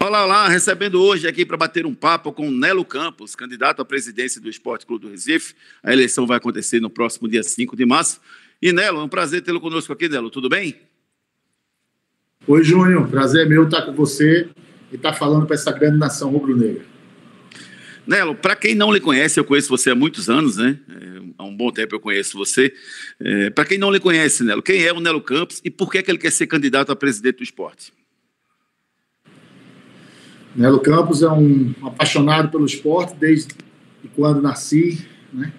Olá, olá, recebendo hoje aqui para bater um papo com Nelo Campos, candidato à presidência do Esporte Clube do Recife. A eleição vai acontecer no próximo dia 5 de março. E Nelo, é um prazer tê-lo conosco aqui, Nelo, tudo bem? Oi, Júnior, prazer é meu estar com você e estar falando para essa grande nação rubro-negra. Nelo, para quem não lhe conhece, eu conheço você há muitos anos, né? Há um bom tempo eu conheço você. Para quem não lhe conhece, Nelo, quem é o Nelo Campos e por que ele quer ser candidato a presidente do esporte? Nelo Campos é um apaixonado pelo esporte desde quando nasci, né?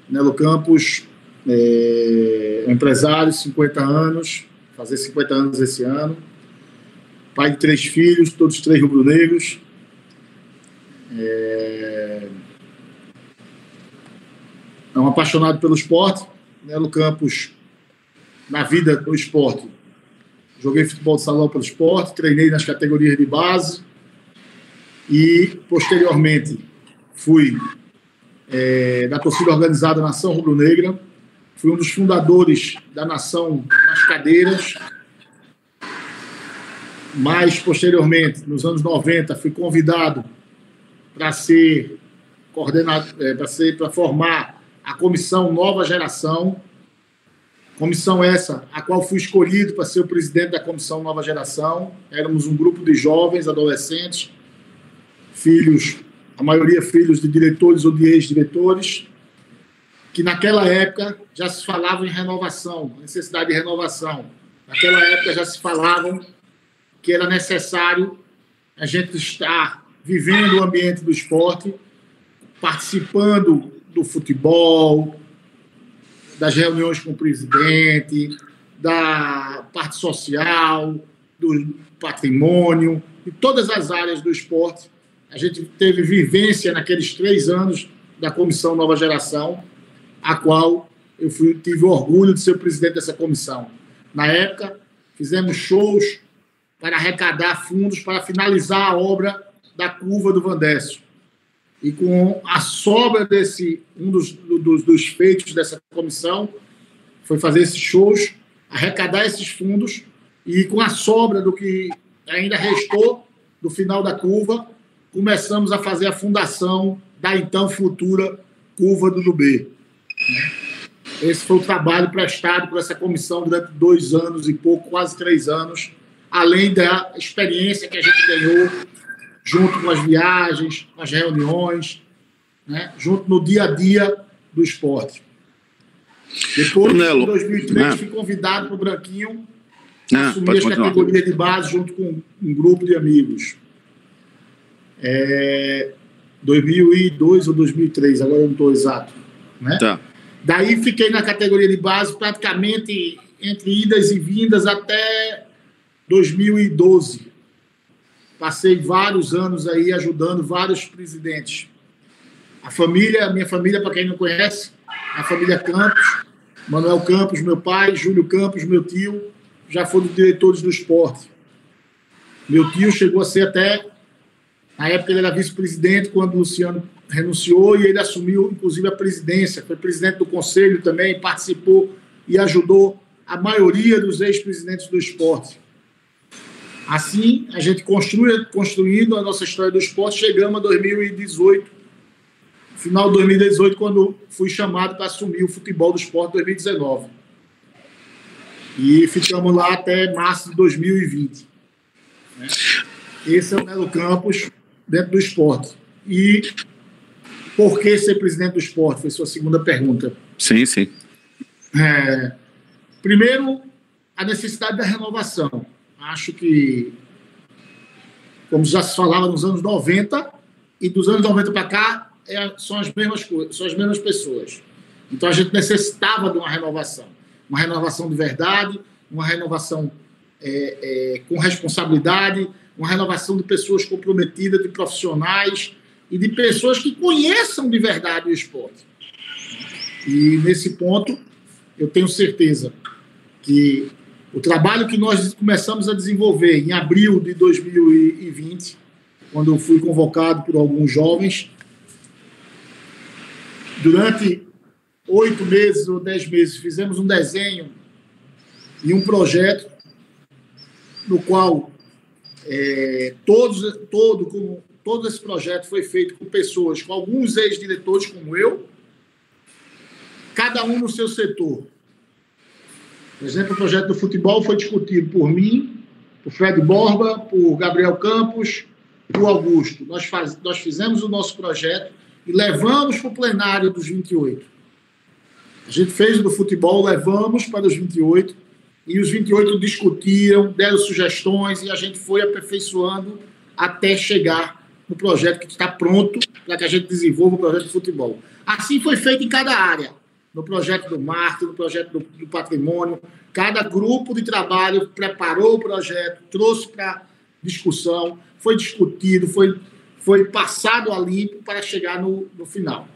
Nelo Campos é um empresário, 50 anos, fazer 50 anos esse ano, pai de 3 filhos, todos 3 rubro-negros. É um apaixonado pelo esporte. Nelo Campos, na vida do esporte, joguei futebol de salão pelo esporte, treinei nas categorias de base e, posteriormente, fui da torcida organizada Nação Rubro-Negra, fui um dos fundadores da Nação nas cadeiras, mas, posteriormente, nos anos 90, fui convidado para ser coordenador, para formar a Comissão Nova Geração, comissão essa, a qual fui escolhido para ser o presidente da Comissão Nova Geração. Éramos um grupo de jovens, adolescentes, filhos, a maioria filhos de diretores ou de ex-diretores, que naquela época já se falava em renovação, necessidade de renovação. Naquela época já se falavam que era necessário a gente estar vivendo o ambiente do esporte, participando do futebol, das reuniões com o presidente, da parte social, do patrimônio, e todas as áreas do esporte. A gente teve vivência naqueles 3 anos da Comissão Nova Geração, a qual eu tive orgulho de ser o presidente dessa comissão. Na época, fizemos shows para arrecadar fundos para finalizar a obra da curva do Vandécio. E com a sobra desse, dos feitos dessa comissão, foi fazer esses shows, arrecadar esses fundos, e com a sobra do que ainda restou do final da curva, começamos a fazer a fundação da então futura Curva do Nubê. Esse foi o trabalho prestado por essa comissão durante 2 anos e pouco, quase 3 anos, além da experiência que a gente ganhou junto com as viagens, com as reuniões, né? Junto no dia a dia do esporte. Depois, em 2003, fui convidado para o Branquinho assumir as categorias de base junto com um grupo de amigos. 2002 ou 2003, agora eu não estou exato. Né? Tá. Daí fiquei na categoria de base praticamente entre idas e vindas até 2012. Passei vários anos aí ajudando vários presidentes. A minha família, para quem não conhece, a família Campos, Manuel Campos, meu pai, Júlio Campos, meu tio, já foram diretores do esporte. Meu tio chegou a ser até, na época ele era vice-presidente, quando o Luciano renunciou, e ele assumiu, inclusive, a presidência. Foi presidente do conselho também, participou e ajudou a maioria dos ex-presidentes do esporte. Assim, a gente construindo a nossa história do esporte, chegamos a 2018, final de 2018, quando fui chamado para assumir o futebol do esporte 2019. E ficamos lá até março de 2020. Né? Esse é o Nelo Campos dentro do esporte. E por que ser presidente do esporte? Foi sua segunda pergunta. Sim, sim. Primeiro, a necessidade da renovação. Acho que, como já se falava nos anos 90, e dos anos 90 para cá, são as mesmas coisas, são as mesmas pessoas. Então a gente necessitava de uma renovação de verdade, uma renovação com responsabilidade, uma renovação de pessoas comprometidas, de profissionais e de pessoas que conheçam de verdade o esporte. E nesse ponto, eu tenho certeza que o trabalho que nós começamos a desenvolver em abril de 2020, quando eu fui convocado por alguns jovens, durante 8 meses ou 10 meses, fizemos um desenho e um projeto no qual todo esse projeto foi feito com pessoas, com alguns ex-diretores como eu, cada um no seu setor. Por exemplo, o projeto do futebol foi discutido por mim, por Fred Borba, por Gabriel Campos, por Augusto. Nós fizemos o nosso projeto e levamos para o plenário dos 28. A gente fez o do futebol, levamos para os 28, e os 28 discutiram, deram sugestões, e a gente foi aperfeiçoando até chegar no projeto que está pronto para que a gente desenvolva o projeto de futebol. Assim foi feito em cada área, no projeto do marketing, no projeto do patrimônio. Cada grupo de trabalho preparou o projeto, trouxe para discussão, foi discutido, foi passado a limpo para chegar no final.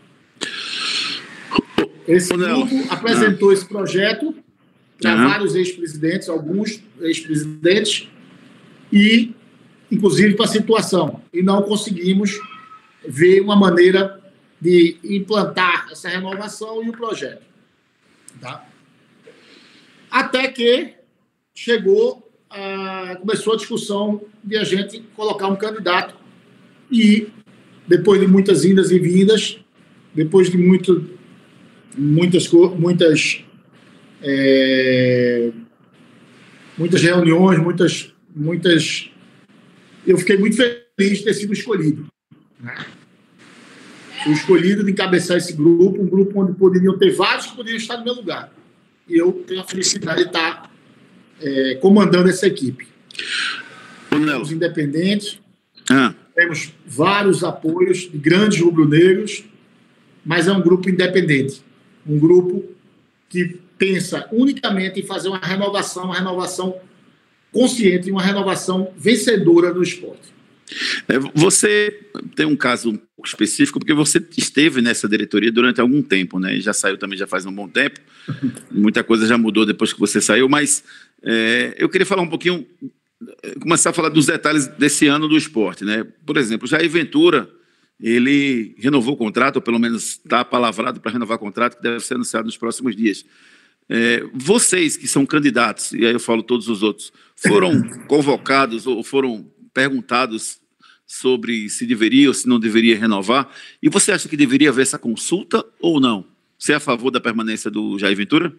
Esse grupo apresentou esse projeto para vários ex-presidentes, alguns ex-presidentes, e inclusive para a situação. E não conseguimos ver uma maneira de implantar essa renovação e o projeto. Tá? Até que começou a discussão de a gente colocar um candidato e, depois de muitas indas e vindas, depois de muitas reuniões, eu fiquei muito feliz de ter sido escolhido. Né? Fui escolhido de encabeçar esse grupo, um grupo onde poderiam ter vários que poderiam estar no meu lugar. E eu tenho a felicidade de estar comandando essa equipe. Somos independentes, temos vários apoios de grandes rubro-negros, mas é um grupo independente, um grupo que pensa unicamente em fazer uma renovação consciente, uma renovação vencedora do esporte. Você tem um caso um pouco específico, porque você esteve nessa diretoria durante algum tempo, né? E já saiu também já faz um bom tempo. Muita coisa já mudou depois que você saiu, mas eu queria falar um pouquinho, começar a falar dos detalhes desse ano do esporte, né? Por exemplo, Jair Ventura, ele renovou o contrato, ou pelo menos está palavrado para renovar o contrato, que deve ser anunciado nos próximos dias. Vocês que são candidatos, e aí eu falo todos os outros, foram convocados ou foram perguntados sobre se deveria ou se não deveria renovar, e você acha que deveria haver essa consulta ou não? Você é a favor da permanência do Jair Ventura?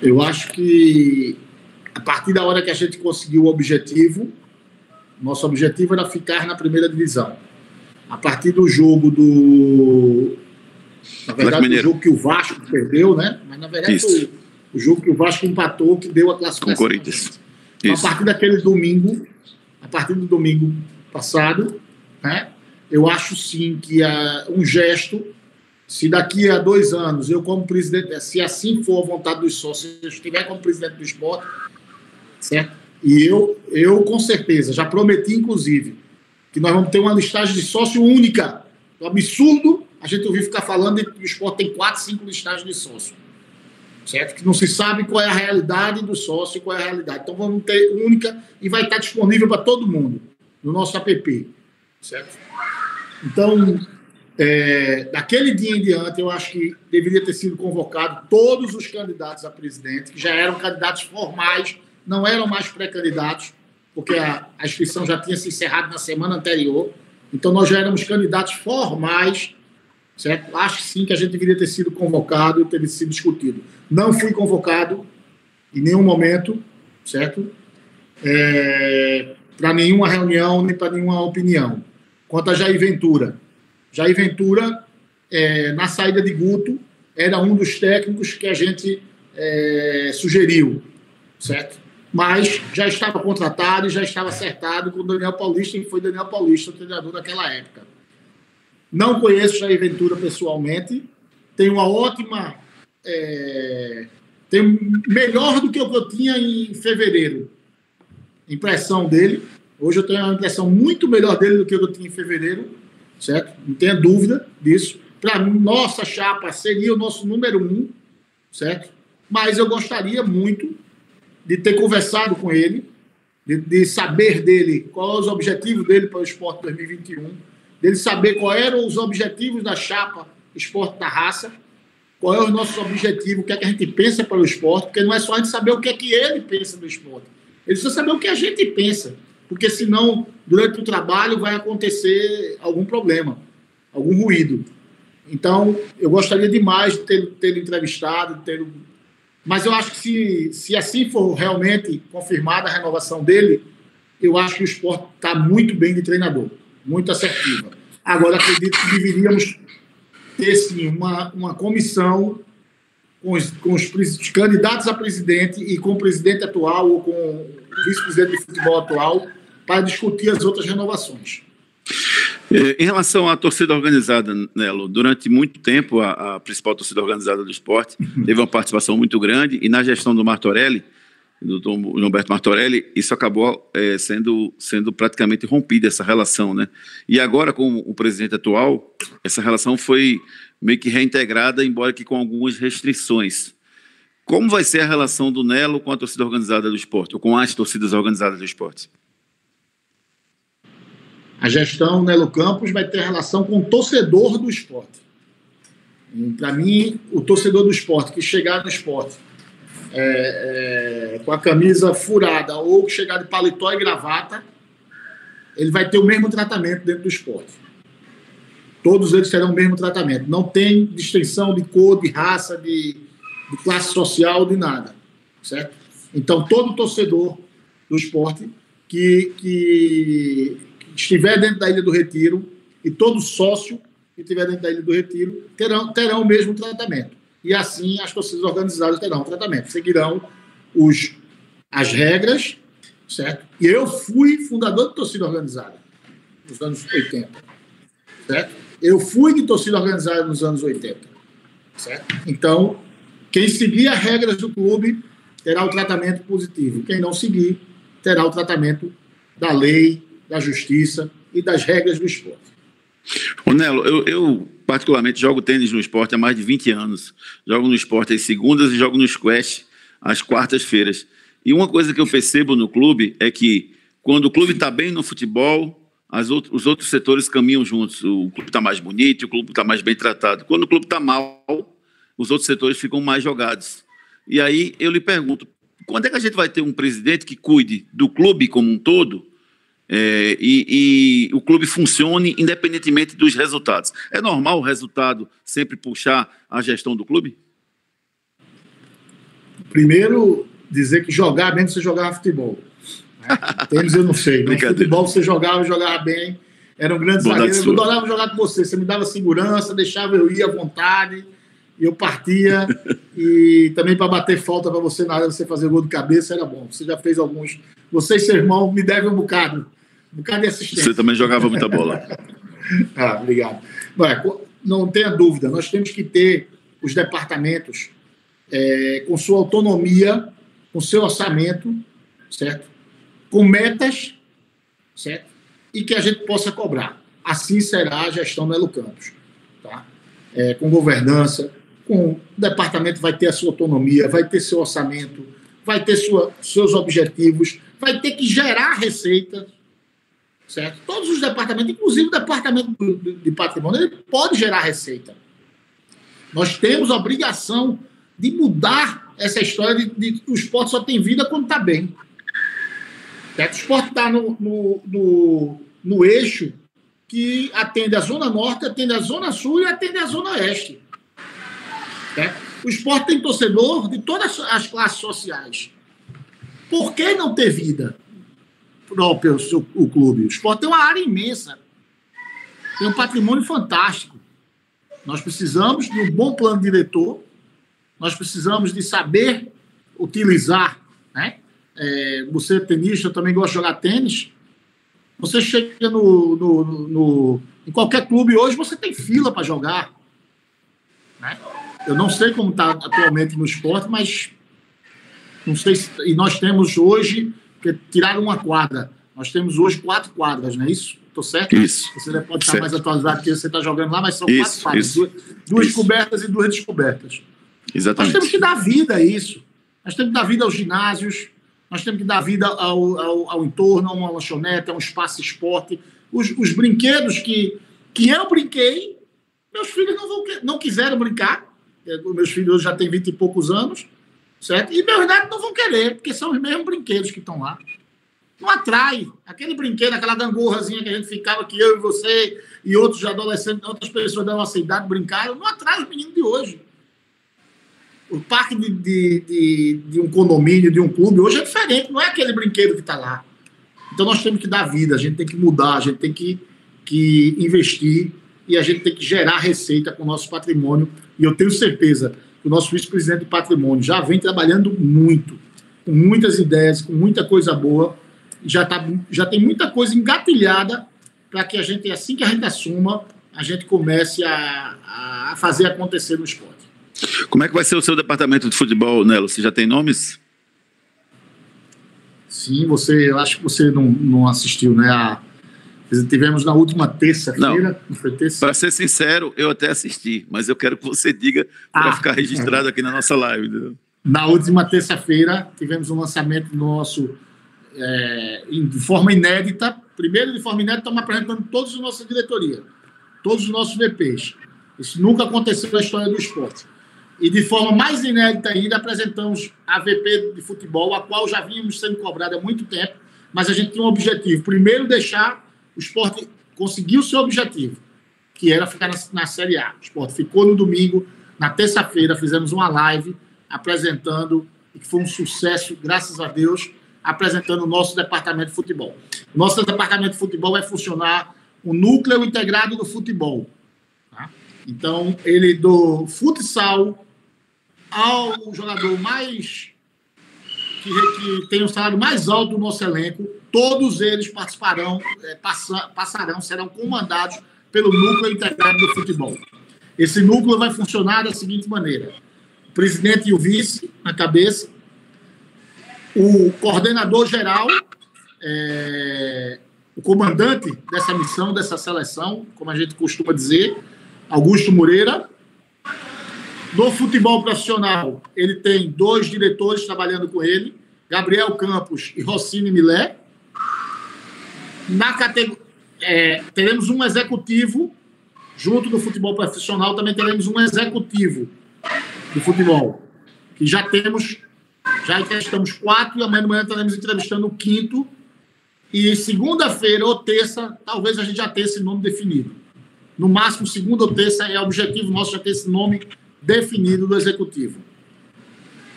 Eu acho que a partir da hora que a gente conseguiu o objetivo, nosso objetivo era ficar na primeira divisão. A partir do jogo na verdade, o jogo que o Vasco perdeu, né? Mas, na verdade, foi o jogo que o Vasco empatou, que deu a classificação. Com o Corinthians. Então, a partir do domingo passado, né? Eu acho, sim, que um gesto, se daqui a 2 anos, eu como presidente, se assim for a vontade dos sócios, se eu estiver como presidente do esporte, certo? E eu com certeza, já prometi, inclusive, que nós vamos ter uma listagem de sócio única. É um absurdo a gente ouvir ficar falando que o esporte tem 4, 5 listagens de sócio. Certo? Que não se sabe qual é a realidade do sócio e qual é a realidade. Então vamos ter única e vai estar disponível para todo mundo no nosso app. Certo? Então, daquele dia em diante, eu acho que deveria ter sido convocado todos os candidatos a presidente, que já eram candidatos formais, não eram mais pré-candidatos, porque a inscrição já tinha se encerrado na semana anterior. Então, nós já éramos candidatos formais, certo? Acho sim que a gente deveria ter sido convocado e ter sido discutido. Não fui convocado em nenhum momento, certo? Para nenhuma reunião, nem para nenhuma opinião. Quanto a Jair Ventura, na saída de Guto, era um dos técnicos que a gente sugeriu, certo? Mas já estava contratado e já estava acertado com o Daniel Paulista, e foi Daniel Paulista o treinador naquela época. Não conheço Jair Ventura pessoalmente, tenho uma ótima... tenho melhor do que o que eu tinha em fevereiro, impressão dele. Hoje eu tenho uma impressão muito melhor dele do que eu tinha em fevereiro, certo? Não tenha dúvida disso. Para nossa chapa seria o nosso número 1, certo? Mas eu gostaria muito de ter conversado com ele, de saber dele quais os objetivos dele para o Esporte 2021, dele saber quais eram os objetivos da chapa Esporte da Raça, qual é o nosso objetivo, o que é que a gente pensa para o esporte, porque não é só a gente saber o que é que ele pensa do esporte. Ele precisa saber o que a gente pensa, porque senão, durante o trabalho, vai acontecer algum problema, algum ruído. Então, eu gostaria demais de tê-lo entrevistado, mas eu acho que se assim for realmente confirmada a renovação dele, eu acho que o Sport está muito bem de treinador, muito assertiva. Agora, acredito que deveríamos ter, sim, uma comissão com os candidatos a presidente e com o presidente atual ou com o vice-presidente de futebol atual para discutir as outras renovações. Em relação à torcida organizada, Nelo, durante muito tempo a principal torcida organizada do Sport teve uma participação muito grande e na gestão do Martorelli, do Humberto Martorelli, isso acabou sendo praticamente rompida, essa relação, né? E agora, com o presidente atual, essa relação foi meio que reintegrada, embora que com algumas restrições. Como vai ser a relação do Nelo com a torcida organizada do Sport, ou com as torcidas organizadas do Sport? A gestão Nelo Campos vai ter relação com o torcedor do Sport. Para mim, o torcedor do Sport que chegar no Sport com a camisa furada ou que chegar de paletó e gravata, ele vai ter o mesmo tratamento dentro do Sport. Todos eles terão o mesmo tratamento. Não tem distinção de cor, de raça, de classe social, de nada. Certo? Então, todo torcedor do Sport que estiver dentro da Ilha do Retiro e todo sócio que estiver dentro da Ilha do Retiro terão o mesmo tratamento. E assim as torcidas organizadas terão tratamento. Seguirão as regras, certo? E eu fui fundador de torcida organizada nos anos 80, certo? Eu fui de torcida organizada nos anos 80, certo? Então, quem seguir as regras do clube terá o tratamento positivo. Quem não seguir terá o tratamento da lei, da justiça e das regras do esporte. Ô Nelo, eu particularmente jogo tênis no Sport há mais de 20 anos. Jogo no Sport às segundas e jogo no squash às quartas-feiras. E uma coisa que eu percebo no clube é que quando o clube está bem no futebol, os outros setores caminham juntos. O clube está mais bonito, o clube está mais bem tratado. Quando o clube está mal, os outros setores ficam mais jogados. E aí eu lhe pergunto, quando é que a gente vai ter um presidente que cuide do clube como um todo e o clube funcione independentemente dos resultados? É normal o resultado sempre puxar a gestão do clube? Primeiro, dizer que jogar bem você jogava futebol. Tênis eu não sei, mas futebol você jogava bem, era um grande zagueiro. Eu adorava jogar com você, você me dava segurança, deixava eu ir à vontade, e eu partia, e também para bater falta para você na área, você fazer gol de cabeça, era bom. Você já fez alguns. Você e seu irmão me devem um bocado de assistência. Você também jogava muita bola. Obrigado. Não tenha dúvida, nós temos que ter os departamentos com sua autonomia, com seu orçamento, certo? Com metas, certo? E que a gente possa cobrar. Assim será a gestão do Nelo Campos. Tá? Com governança, o departamento vai ter a sua autonomia, vai ter seu orçamento, vai ter seus objetivos, vai ter que gerar receita, certo? Todos os departamentos, inclusive o departamento de patrimônio, ele pode gerar receita. Nós temos a obrigação de mudar essa história de que o esporte só tem vida quando está bem. Certo? O esporte está no eixo que atende a Zona Norte, atende a Zona Sul e atende a Zona Oeste. Certo? O esporte tem torcedor de todas as classes sociais. Por que não ter vida própria o clube? O esporte tem uma área imensa. Tem um patrimônio fantástico. Nós precisamos de um bom plano diretor. Nós precisamos de saber utilizar, né? Você é tenista, eu também gosto de jogar tênis. Você chega em qualquer clube hoje, você tem fila para jogar. Né? Eu não sei como está atualmente no esporte, mas não sei e nós temos hoje, que tiraram uma quadra, nós temos hoje 4 quadras, não é isso? Estou certo? Isso. Você pode estar mais atualizado que você está jogando lá, mas são 4 quadras, duas cobertas e 2 descobertas. Exatamente. Nós temos que dar vida a isso. Nós temos que dar vida aos ginásios, nós temos que dar vida ao entorno, a uma lanchonete, a um espaço esporte. Os brinquedos que eu brinquei, meus filhos não quiseram brincar. Meus filhos hoje já têm 20 e poucos anos, certo? E meus netos não vão querer, porque são os mesmos brinquedos que estão lá. Não atrai. Aquele brinquedo, aquela gangorrazinha que a gente ficava, que eu e você e outros adolescentes, outras pessoas da nossa idade brincaram, não atrai os meninos de hoje. O parque de um condomínio, de um clube, hoje é diferente, não é aquele brinquedo que está lá. Então nós temos que dar vida, a gente tem que mudar, a gente tem que investir e a gente tem que gerar receita com o nosso patrimônio. E eu tenho certeza que o nosso vice-presidente de patrimônio já vem trabalhando muito, com muitas ideias, com muita coisa boa, já tem muita coisa engatilhada para que a gente, assim que a gente assuma, a gente comece a fazer acontecer no esporte. Como é que vai ser o seu departamento de futebol, Nelo? Você já tem nomes? Sim, eu acho que você não assistiu, né? Tivemos na última terça-feira. Para ser sincero, eu até assisti, mas eu quero que você diga para ficar registrado aqui na nossa live. Entendeu? Na última terça-feira, tivemos um lançamento nosso de forma inédita. Primeiro, de forma inédita, estamos apresentando todos os nossos diretoria, todos os nossos VPs. Isso nunca aconteceu na história do esporte. E de forma mais inédita ainda, apresentamos a VP de futebol, a qual já vínhamos sendo cobrada há muito tempo, mas a gente tinha um objetivo. Primeiro, deixar o esporte conseguir o seu objetivo, que era ficar na Série A. O esporte ficou no domingo, na terça-feira, fizemos uma live apresentando, e que foi um sucesso, graças a Deus, apresentando o nosso departamento de futebol. O nosso departamento de futebol vai funcionar o núcleo integrado do futebol. Tá? Então, ele do futsal ao jogador mais que tem o salário mais alto do nosso elenco, todos eles participarão, serão comandados pelo núcleo integrado do futebol. Esse núcleo vai funcionar da seguinte maneira: o presidente e o vice na cabeça, o coordenador geral, o comandante dessa missão, dessa seleção, como a gente costuma dizer, Augusto Moreira. No futebol profissional, ele tem 2 diretores trabalhando com ele, Gabriel Campos e Rossini Milé. Na categoria, teremos um executivo, junto do futebol profissional, também teremos um executivo do futebol, que já entrevistamos 4 e amanhã de manhã estaremos entrevistando o 5º. E segunda-feira ou terça, talvez a gente já tenha esse nome definido. No máximo, segunda ou terça é o objetivo nosso, já ter esse nome definido do executivo.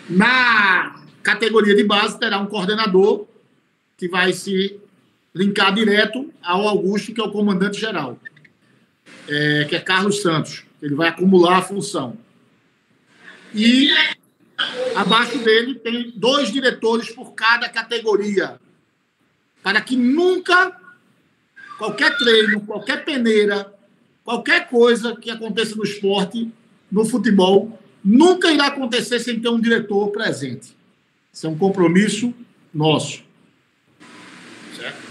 Na categoria de base, terá um coordenador que vai se linkar direto ao Augusto, que é o comandante geral, que é Carlos Santos. Ele vai acumular a função. E abaixo dele tem 2 diretores por cada categoria, para que nunca, qualquer treino, qualquer peneira, qualquer coisa que aconteça no esporte, no futebol, nunca irá acontecer sem ter um diretor presente. Isso é um compromisso nosso. Certo?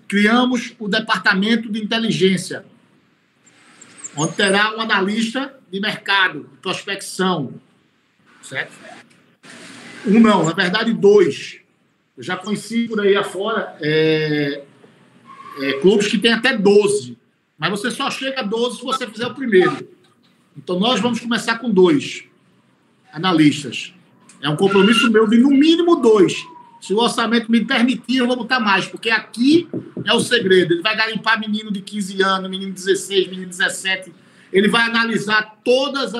Criamos o departamento de inteligência, onde terá um analista de mercado, de prospecção. Certo? Na verdade, 2. Eu já conheci por aí afora clubes que têm até 12. Mas você só chega a 12 se você fizer o primeiro. Então, nós vamos começar com 2 analistas. É um compromisso meu de, no mínimo, 2. Se o orçamento me permitir, eu vou botar mais, porque aqui é o segredo. Ele vai garimpar menino de 15 anos, menino de 16, menino de 17. Ele vai analisar todas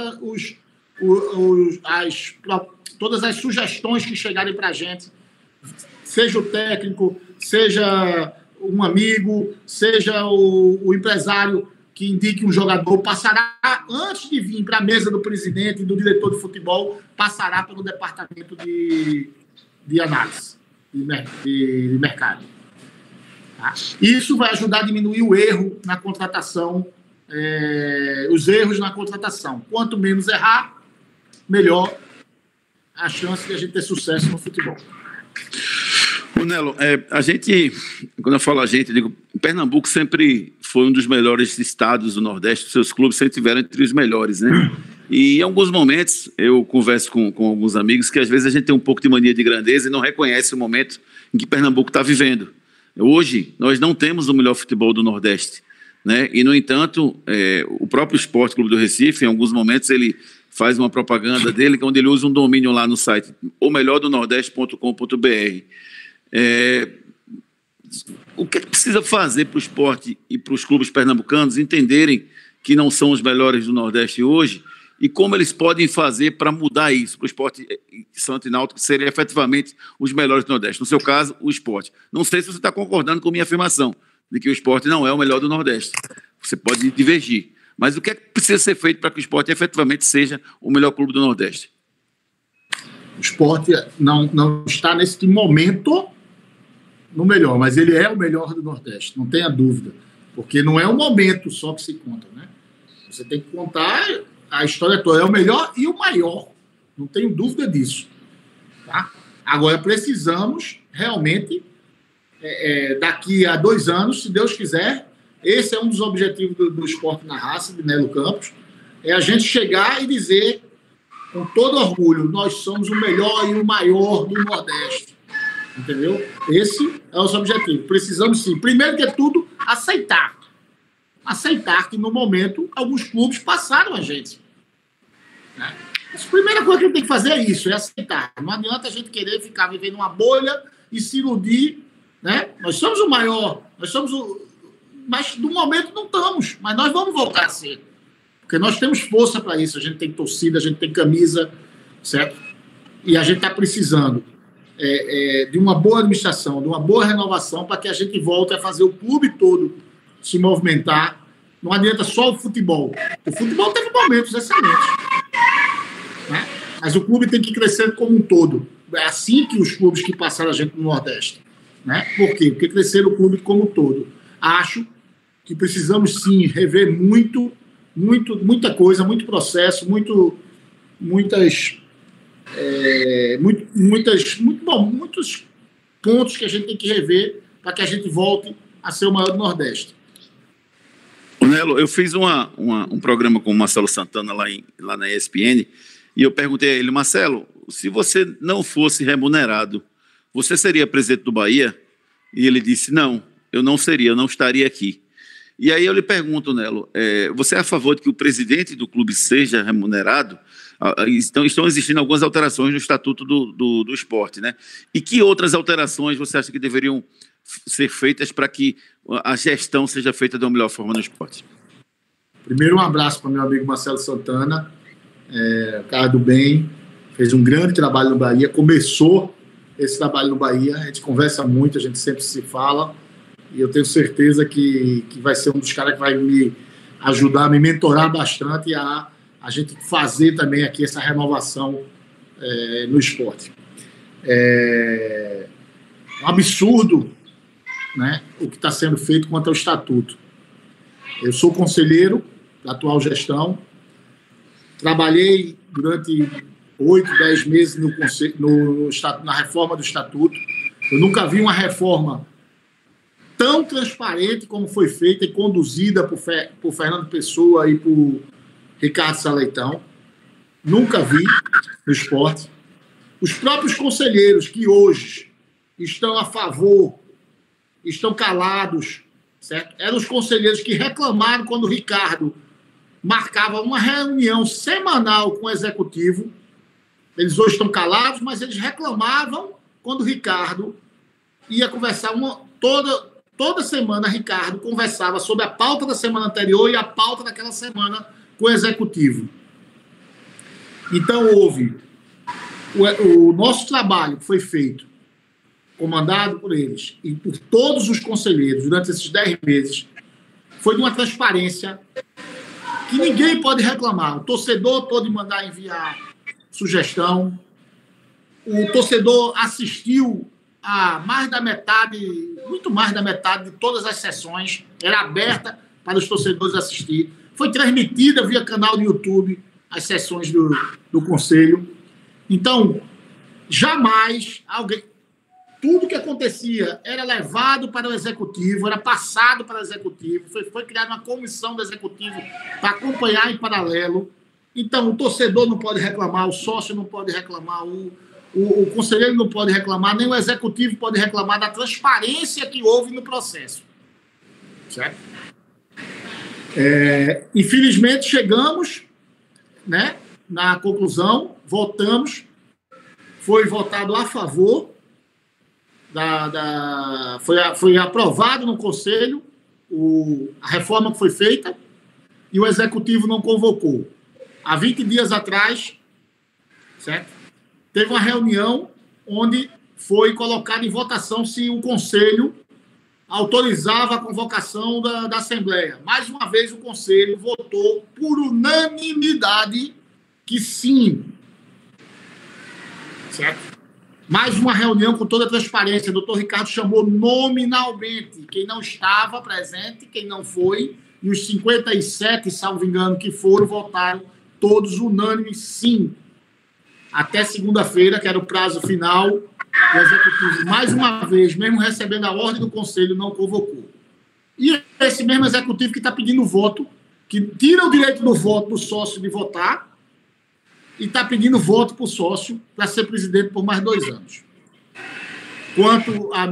as sugestões que chegarem para a gente, seja o técnico, seja um amigo, seja o empresário que indique um jogador, passará, antes de vir para a mesa do presidente e do diretor de futebol, passará pelo departamento de análise de mercado. Tá? Isso vai ajudar a diminuir o erro na contratação, os erros na contratação. Quanto menos errar, melhor a chance de a gente ter sucesso no futebol. Nelo, a gente, quando eu falo a gente, eu digo, Pernambuco sempre foi um dos melhores estados do Nordeste, os seus clubes sempre estiveram entre os melhores, né? E em alguns momentos, eu converso com alguns amigos que às vezes a gente tem um pouco de mania de grandeza e não reconhece o momento em que Pernambuco está vivendo. Hoje, nós não temos o melhor futebol do Nordeste, né? E, no entanto, o próprio Sport Clube do Recife, em alguns momentos, ele faz uma propaganda dele, onde ele usa um domínio lá no site, omelhordonordeste.com.br. O que precisa fazer para o esporte e para os clubes pernambucanos entenderem que não são os melhores do Nordeste hoje e como eles podem fazer para mudar isso, para o esporte Santo e Náutico serem efetivamente os melhores do Nordeste? No seu caso, o esporte. Não sei se você está concordando com a minha afirmação de que o esporte não é o melhor do Nordeste. Você pode divergir. Mas o que é que precisa ser feito para que o esporte efetivamente seja o melhor clube do Nordeste? O esporte não está nesse momento no melhor, mas ele é o melhor do Nordeste, não tenha dúvida. Porque não é o momento só que se conta, né? Você tem que contar a história toda. É o melhor e o maior. Não tenho dúvida disso. Tá? Agora, precisamos realmente, daqui a 2 anos, se Deus quiser, esse é um dos objetivos do Esporte na Raça, de Nelo Campos, é a gente chegar e dizer, com todo orgulho, nós somos o melhor e o maior do Nordeste. Entendeu? Esse é o nosso objetivo. Precisamos, sim, primeiro que tudo, aceitar. Aceitar que, no momento, alguns clubes passaram a gente. Né? A primeira coisa que a gente tem que fazer é isso, é aceitar. Não adianta a gente querer ficar vivendo uma bolha e se iludir. Né? Nós somos o maior, mas, no momento, não estamos. Mas nós vamos voltar a ser. Porque nós temos força para isso. A gente tem torcida, a gente tem camisa, certo? E a gente está precisando de uma boa administração, de uma boa renovação para que a gente volte a fazer o clube todo se movimentar. Não adianta só o futebol. O futebol teve momentos excelentes. Né? Mas o clube tem que crescer como um todo. É assim que os clubes que passaram a gente no Nordeste. Né? Por quê? Porque cresceram o clube como um todo. Acho que precisamos, sim, rever muita coisa, muito processo, muitos pontos que a gente tem que rever para que a gente volte a ser o maior do Nordeste. Nelo, eu fiz um programa com o Marcelo Santana lá na ESPN e eu perguntei a ele, Marcelo, se você não fosse remunerado, você seria presidente do Bahia? E ele disse, não, eu não seria, eu não estaria aqui. E aí eu lhe pergunto, Nelo, você é a favor de que o presidente do clube seja remunerado? Estão existindo algumas alterações no Estatuto do Esporte, né? E que outras alterações você acha que deveriam ser feitas para que a gestão seja feita da melhor forma no esporte? Primeiro, um abraço para o meu amigo Marcelo Santana, cara do bem, fez um grande trabalho no Bahia, começou esse trabalho no Bahia, a gente conversa muito, a gente sempre se fala, e eu tenho certeza que vai ser um dos caras que vai me ajudar, me mentorar bastante a gente fazer também aqui essa renovação no esporte. É um absurdo, né, o que está sendo feito quanto ao estatuto. Eu sou conselheiro da atual gestão, trabalhei durante 8, 10 meses na reforma do estatuto. Eu nunca vi uma reforma tão transparente como foi feita e conduzida por Fernando Pessoa e por Ricardo Saleitão. Nunca vi no esporte. Os próprios conselheiros que hoje estão a favor, estão calados, certo? Eram os conselheiros que reclamaram quando o Ricardo marcava uma reunião semanal com o executivo. Eles hoje estão calados, mas eles reclamavam quando o Ricardo ia conversar toda semana. Ricardo conversava sobre a pauta da semana anterior e a pauta daquela semana com o executivo. Então, houve o nosso trabalho que foi feito, comandado por eles e por todos os conselheiros durante esses 10 meses, foi de uma transparência que ninguém pode reclamar. O torcedor pode mandar enviar sugestão. O torcedor assistiu a mais da metade, muito mais da metade de todas as sessões. Era aberta para os torcedores assistir. Foi transmitida via canal do YouTube as sessões do Conselho. Então, jamais tudo que acontecia era levado para o Executivo, era passado para o Executivo, foi criada uma comissão do Executivo para acompanhar em paralelo. Então, o torcedor não pode reclamar, o sócio não pode reclamar, o conselheiro não pode reclamar, nem o Executivo pode reclamar da transparência que houve no processo. Certo? Infelizmente, chegamos, né, na conclusão, votamos, foi votado a favor, foi aprovado no Conselho a reforma que foi feita e o Executivo não convocou. Há 20 dias atrás, certo? Teve uma reunião onde foi colocado em votação se o Conselho autorizava a convocação da Assembleia. Mais uma vez, o Conselho votou por unanimidade que sim. Certo? Mais uma reunião com toda a transparência. O doutor Ricardo chamou nominalmente quem não estava presente, quem não foi, e os 57, salvo engano, que foram, votaram todos unânimes sim. Até segunda-feira, que era o prazo final, o Executivo, mais uma vez, mesmo recebendo a ordem do Conselho, não convocou. E esse mesmo Executivo que está pedindo voto, que tira o direito do voto do sócio de votar, e está pedindo voto para o sócio para ser presidente por mais 2 anos. Quanto à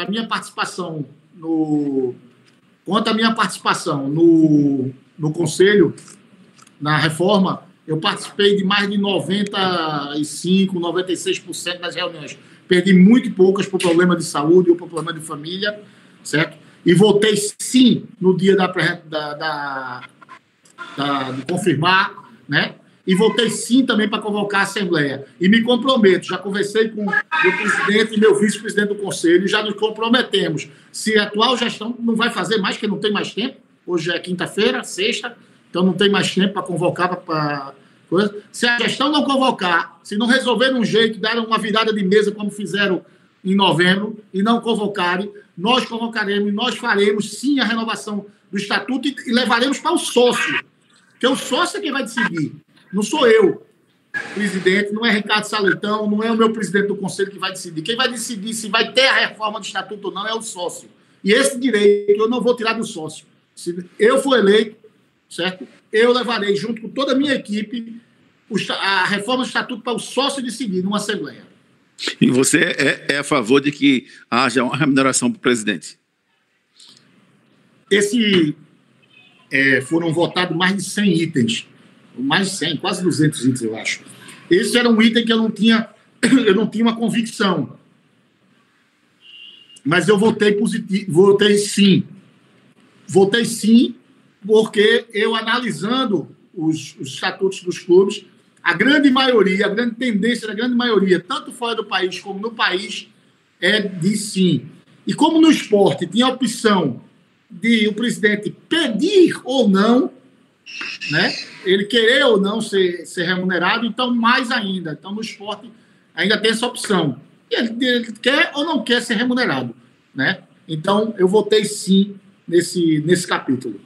minha participação no Conselho, na reforma, eu participei de mais de 95%, 96% das reuniões. Perdi muito poucas por problema de saúde ou por problema de família, certo? E votei sim no dia de confirmar, né? E votei sim também para convocar a Assembleia. E me comprometo, já conversei com o meu presidente e meu vice-presidente do Conselho, já nos comprometemos. Se a atual gestão não vai fazer mais, porque não tem mais tempo, hoje é quinta-feira, sexta, então não tem mais tempo para convocar para coisa. Se a gestão não convocar, se não resolver de um jeito, dar uma virada de mesa como fizeram em novembro, e não convocarem, nós convocaremos, nós faremos sim a renovação do Estatuto e levaremos para o sócio, porque o sócio é quem vai decidir. Não sou eu, presidente, não é Ricardo Saletão, não é o meu presidente do Conselho que vai decidir. Quem vai decidir se vai ter a reforma do Estatuto ou não é o sócio. E esse direito eu não vou tirar do sócio. Se eu for eleito, certo? Eu levarei, junto com toda a minha equipe, a reforma do Estatuto para o sócio decidir numa Assembleia. E você é a favor de que haja uma remuneração para o presidente? Foram votados mais de 100 itens. Mais de 100, quase 200 itens, eu acho. Esse era um item que eu não tinha uma convicção. Mas eu votei positivo, votei sim. Votei sim, porque eu, analisando os estatutos dos clubes, a grande tendência da grande maioria, tanto fora do país como no país, é de sim. E como no esporte tinha a opção de o presidente pedir ou não, né? Ele querer ou não ser remunerado, então mais ainda. Então no esporte ainda tem essa opção. Ele quer ou não quer ser remunerado, né? Então eu votei sim nesse capítulo.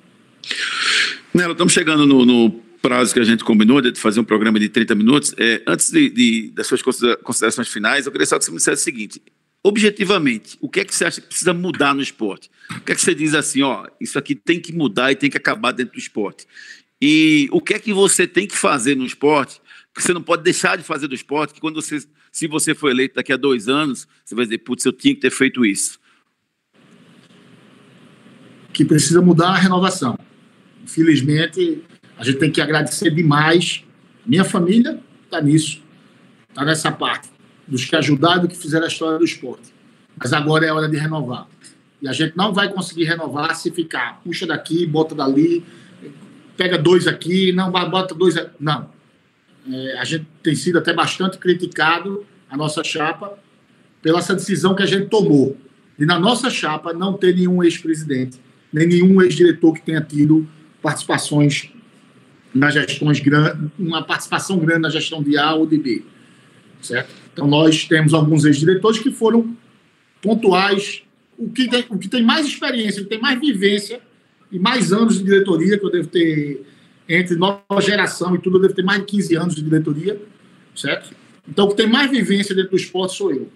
Nelo, estamos chegando no prazo que a gente combinou de fazer um programa de 30 minutos. Antes das suas considerações finais, eu queria só que você me dissesse o seguinte: objetivamente, o que é que você acha que precisa mudar no esporte? O que é que você diz assim, isso aqui tem que mudar e tem que acabar dentro do esporte? E o que é que você tem que fazer no esporte, que você não pode deixar de fazer do esporte, que se você for eleito daqui a 2 anos, você vai dizer, putz, eu tinha que ter feito isso? Que precisa mudar a renovação. Infelizmente, a gente tem que agradecer demais. Minha família está nisso, está nessa parte, dos que ajudaram, que fizeram a história do esporte. Mas agora é hora de renovar. E a gente não vai conseguir renovar se ficar, puxa daqui, bota dali, pega 2 aqui, não, bota 2 aqui. Não. A gente tem sido até bastante criticado, a nossa chapa, pela essa decisão que a gente tomou. E na nossa chapa não ter nenhum ex-presidente, nem nenhum ex-diretor que tenha tido participações nas gestões grandes, uma participação grande na gestão de A ou de B. Certo? Então, nós temos alguns ex-diretores que foram pontuais. O que tem mais experiência, o que tem mais vivência e mais anos de diretoria, que eu devo ter, entre nova geração e tudo, eu devo ter mais de 15 anos de diretoria, certo? Então, o que tem mais vivência dentro do esporte sou eu,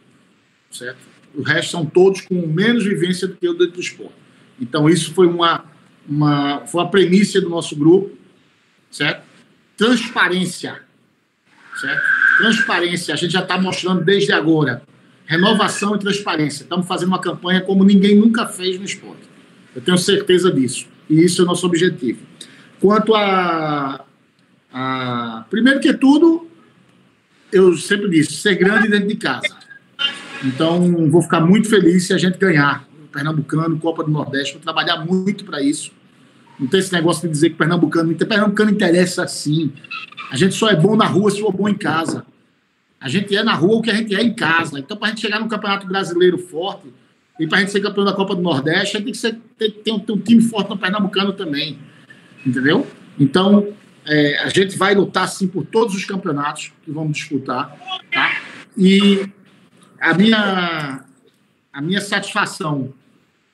certo? O resto são todos com menos vivência do que eu dentro do esporte. Então, isso foi foi a premissa do nosso grupo, certo? Transparência, certo? Transparência, a gente já está mostrando desde agora. Renovação e transparência. Estamos fazendo uma campanha como ninguém nunca fez no esporte. Eu tenho certeza disso. E isso é o nosso objetivo. Quanto à Primeiro que tudo, eu sempre disse, ser grande dentro de casa. Então, vou ficar muito feliz se a gente ganhar o Pernambucano, Copa do Nordeste. Vou trabalhar muito para isso. Não tem esse negócio de dizer que Pernambucano interessa sim. A gente só é bom na rua se for bom em casa. A gente é na rua o que a gente é em casa. Então, para a gente chegar no Campeonato Brasileiro forte e para a gente ser campeão da Copa do Nordeste, a gente tem que ter um time forte no Pernambucano também. Entendeu? Então, a gente vai lutar, sim, por todos os campeonatos que vamos disputar. Tá? E a minha satisfação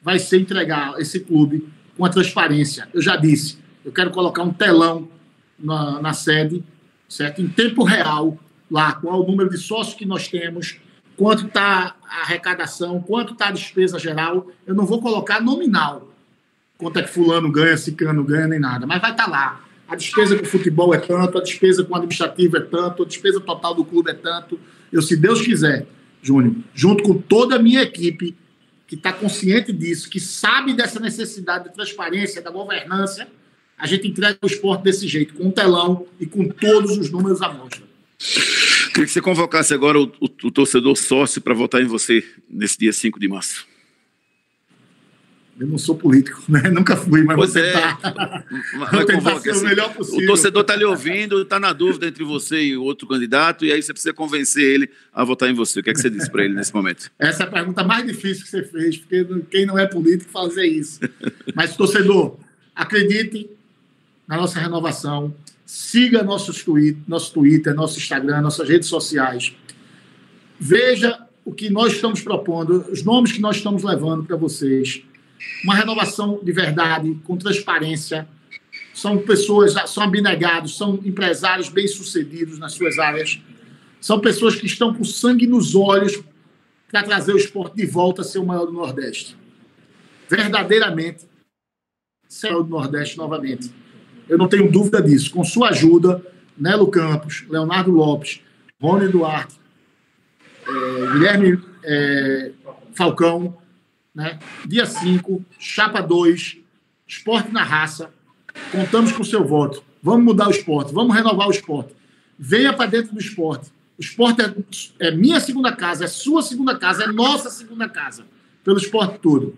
vai ser entregar esse clube com a transparência. Eu já disse, eu quero colocar um telão na sede, certo? Em tempo real, lá, qual é o número de sócios que nós temos, quanto está a arrecadação, quanto está a despesa geral. Eu não vou colocar nominal, quanto é que fulano ganha, ciclano ganha, nem nada, mas vai estar lá. A despesa com o futebol é tanto, a despesa com o administrativo é tanto, a despesa total do clube é tanto. Eu, se Deus quiser, Júnior, junto com toda a minha equipe, que está consciente disso, que sabe dessa necessidade de transparência, da governança, a gente entrega o esporte desse jeito, com um telão e com todos os números à mostra. Queria que você convocasse agora o torcedor sócio para votar em você nesse dia 5 de março. Eu não sou político, né? Nunca fui, mas pois vou tentar, vou tentar ser o melhor possível. O torcedor está lhe ouvindo, está na dúvida entre você e o outro candidato, e aí você precisa convencer ele a votar em você. O que é que você disse para ele nesse momento? Essa é a pergunta mais difícil que você fez, porque quem não é político fazer isso. Mas, torcedor, acredite na nossa renovação, siga nosso Twitter, nosso Instagram, nossas redes sociais. Veja o que nós estamos propondo, os nomes que nós estamos levando para vocês. Uma renovação de verdade, com transparência. São pessoas, são abnegados, são empresários bem-sucedidos nas suas áreas. São pessoas que estão com sangue nos olhos para trazer o esporte de volta a ser o maior do Nordeste. Verdadeiramente, ser o maior do Nordeste novamente. Eu não tenho dúvida disso. Com sua ajuda, Nelo Campos, Leonardo Lopes, Rony Duarte, Guilherme Falcão, né? Dia 5, Chapa 2, Esporte na Raça. Contamos com o seu voto. Vamos mudar o esporte, vamos renovar o esporte. Venha para dentro do esporte. O esporte é minha segunda casa, é sua segunda casa, é nossa segunda casa. Pelo esporte todo.